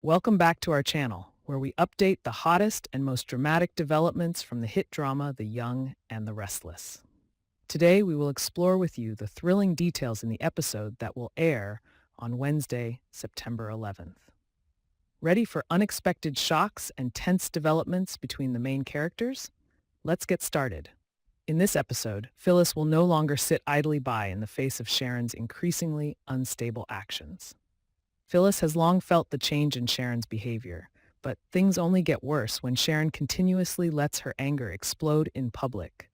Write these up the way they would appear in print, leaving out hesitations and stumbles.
Welcome back to our channel, where we update the hottest and most dramatic developments from the hit drama The Young and the Restless. Today, we will explore with you the thrilling details in the episode that will air on Wednesday, September 11th. Ready for unexpected shocks and tense developments between the main characters? Let's get started. In this episode, Phyllis will no longer sit idly by in the face of Sharon's increasingly unstable actions. Phyllis has long felt the change in Sharon's behavior, but things only get worse when Sharon continuously lets her anger explode in public.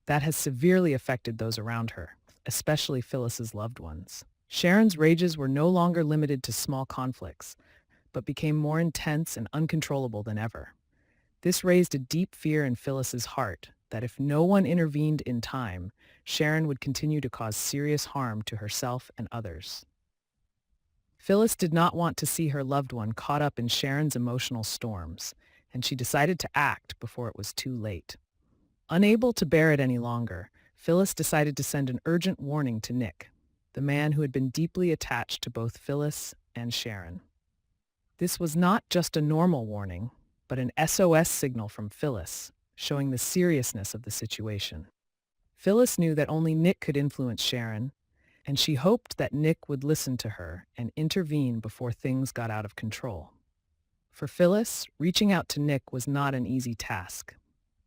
That has severely affected those around her, especially Phyllis's loved ones. Sharon's rages were no longer limited to small conflicts, but became more intense and uncontrollable than ever. This raised a deep fear in Phyllis's heart that if no one intervened in time, Sharon would continue to cause serious harm to herself and others. Phyllis did not want to see her loved one caught up in Sharon's emotional storms, and she decided to act before it was too late. Unable to bear it any longer, Phyllis decided to send an urgent warning to Nick, the man who had been deeply attached to both Phyllis and Sharon. This was not just a normal warning, but an SOS signal from Phyllis, showing the seriousness of the situation. Phyllis knew that only Nick could influence Sharon, and she hoped that Nick would listen to her and intervene before things got out of control. For Phyllis, reaching out to Nick was not an easy task.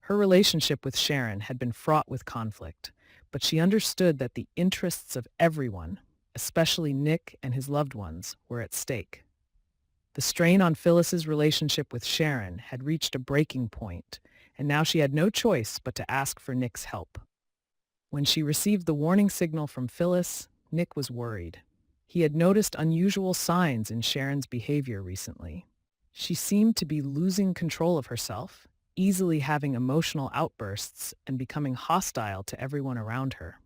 Her relationship with Sharon had been fraught with conflict, but she understood that the interests of everyone, especially Nick and his loved ones, were at stake. The strain on Phyllis's relationship with Sharon had reached a breaking point, and now she had no choice but to ask for Nick's help. When she received the warning signal from Phyllis, Nick was worried. He had noticed unusual signs in Sharon's behavior recently. She seemed to be losing control of herself, easily having emotional outbursts and becoming hostile to everyone around her.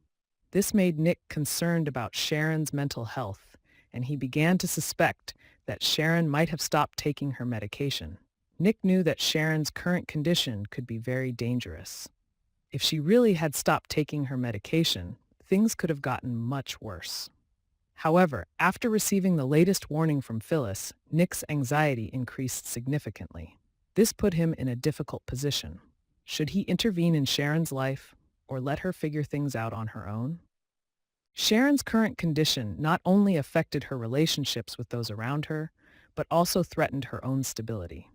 This made Nick concerned about Sharon's mental health, and he began to suspect that Sharon might have stopped taking her medication. Nick knew that Sharon's current condition could be very dangerous. If she really had stopped taking her medication, things could have gotten much worse. However, after receiving the latest warning from Phyllis, Nick's anxiety increased significantly. This put him in a difficult position. Should he intervene in Sharon's life or let her figure things out on her own? Sharon's current condition not only affected her relationships with those around her, but also threatened her own stability.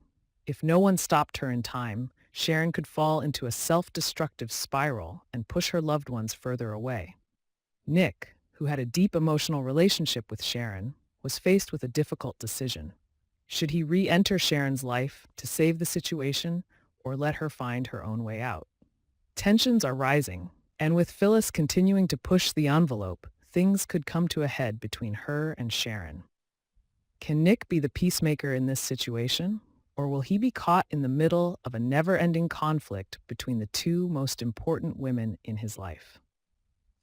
If no one stopped her in time, Sharon could fall into a self-destructive spiral and push her loved ones further away. Nick, who had a deep emotional relationship with Sharon, was faced with a difficult decision. Should he re-enter Sharon's life to save the situation or let her find her own way out? Tensions are rising, and with Phyllis continuing to push the envelope, things could come to a head between her and Sharon. Can Nick be the peacemaker in this situation? Or will he be caught in the middle of a never-ending conflict between the two most important women in his life?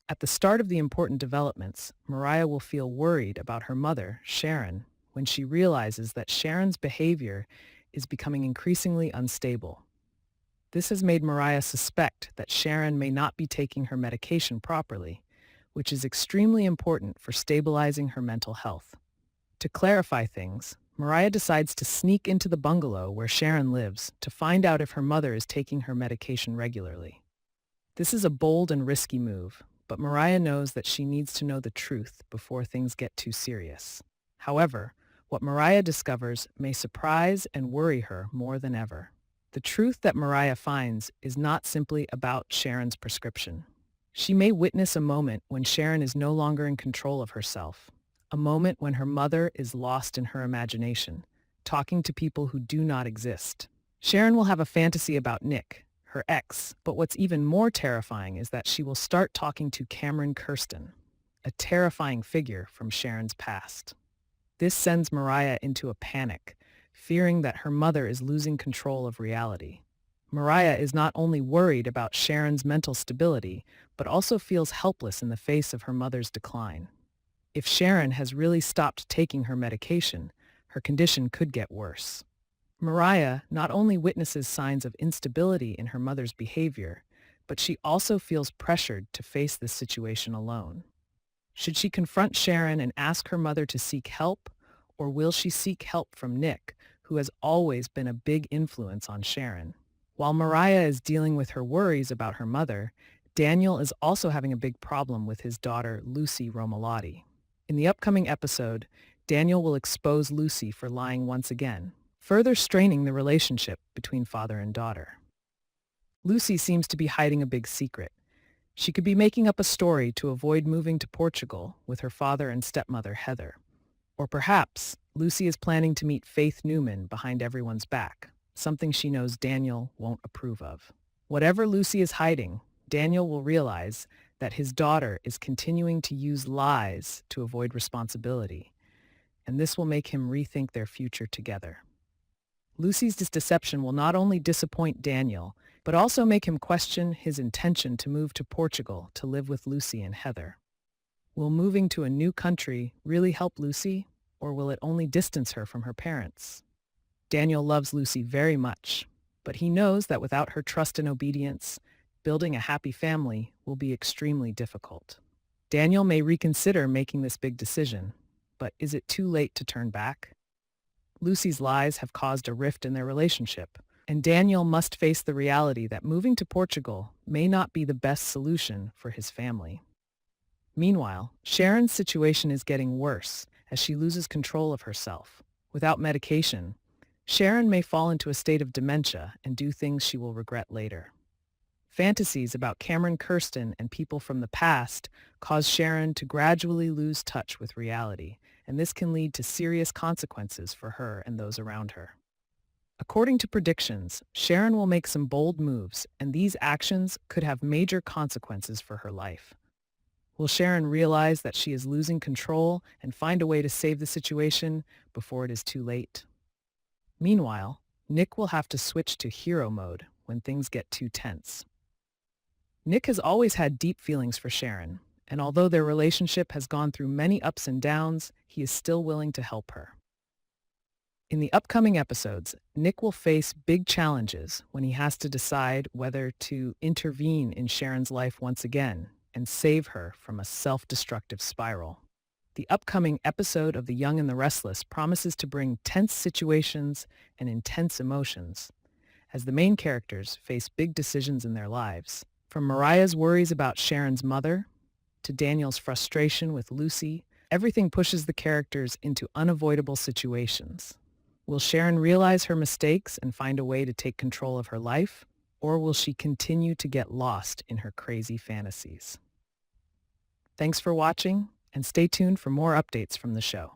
At the start of the important developments, Mariah will feel worried about her mother, Sharon, when she realizes that Sharon's behavior is becoming increasingly unstable. This has made Mariah suspect that Sharon may not be taking her medication properly, which is extremely important for stabilizing her mental health. To clarify things, Mariah decides to sneak into the bungalow where Sharon lives to find out if her mother is taking her medication regularly. This is a bold and risky move, but Mariah knows that she needs to know the truth before things get too serious. However, what Mariah discovers may surprise and worry her more than ever. The truth that Mariah finds is not simply about Sharon's prescription. She may witness a moment when Sharon is no longer in control of herself, a moment when her mother is lost in her imagination, talking to people who do not exist. Sharon will have a fantasy about Nick, her ex, but what's even more terrifying is that she will start talking to Cameron Kirsten, a terrifying figure from Sharon's past. This sends Mariah into a panic, fearing that her mother is losing control of reality. Mariah is not only worried about Sharon's mental stability, but also feels helpless in the face of her mother's decline. If Sharon has really stopped taking her medication, her condition could get worse. Mariah not only witnesses signs of instability in her mother's behavior, but she also feels pressured to face this situation alone. Should she confront Sharon and ask her mother to seek help, Or will she seek help from Nick, who has always been a big influence on Sharon? While Mariah is dealing with her worries about her mother, Daniel is also having a big problem with his daughter, Lucy Romalotti. In the upcoming episode, Daniel will expose Lucy for lying once again, further straining the relationship between father and daughter. Lucy seems to be hiding a big secret. She could be making up a story to avoid moving to Portugal with her father and stepmother, Heather. Or perhaps Lucy is planning to meet Faith Newman behind everyone's back, something she knows Daniel won't approve of. Whatever Lucy is hiding, Daniel will realize that his daughter is continuing to use lies to avoid responsibility, and this will make him rethink their future together. Lucy's deception will not only disappoint Daniel, but also make him question his intention to move to Portugal to live with Lucy and Heather. Will moving to a new country really help Lucy, or will it only distance her from her parents? Daniel loves Lucy very much, but he knows that without her trust and obedience, building a happy family will be extremely difficult. Daniel may reconsider making this big decision, but is it too late to turn back? Lucy's lies have caused a rift in their relationship, and Daniel must face the reality that moving to Portugal may not be the best solution for his family. Meanwhile, Sharon's situation is getting worse as she loses control of herself. Without medication, Sharon may fall into a state of dementia and do things she will regret later. Fantasies about Cameron Kirsten and people from the past cause Sharon to gradually lose touch with reality, and this can lead to serious consequences for her and those around her. According to predictions, Sharon will make some bold moves, and these actions could have major consequences for her life. Will Sharon realize that she is losing control and find a way to save the situation before it is too late? Meanwhile, Nick will have to switch to hero mode when things get too tense. Nick has always had deep feelings for Sharon, and although their relationship has gone through many ups and downs, he is still willing to help her. In the upcoming episodes, Nick will face big challenges when he has to decide whether to intervene in Sharon's life once again and save her from a self-destructive spiral. The upcoming episode of The Young and the Restless promises to bring tense situations and intense emotions as the main characters face big decisions in their lives. From Mariah's worries about Sharon's mother to Daniel's frustration with Lucy, everything pushes the characters into unavoidable situations. Will Sharon realize her mistakes and find a way to take control of her life, or will she continue to get lost in her crazy fantasies? Thanks for watching, and stay tuned for more updates from the show.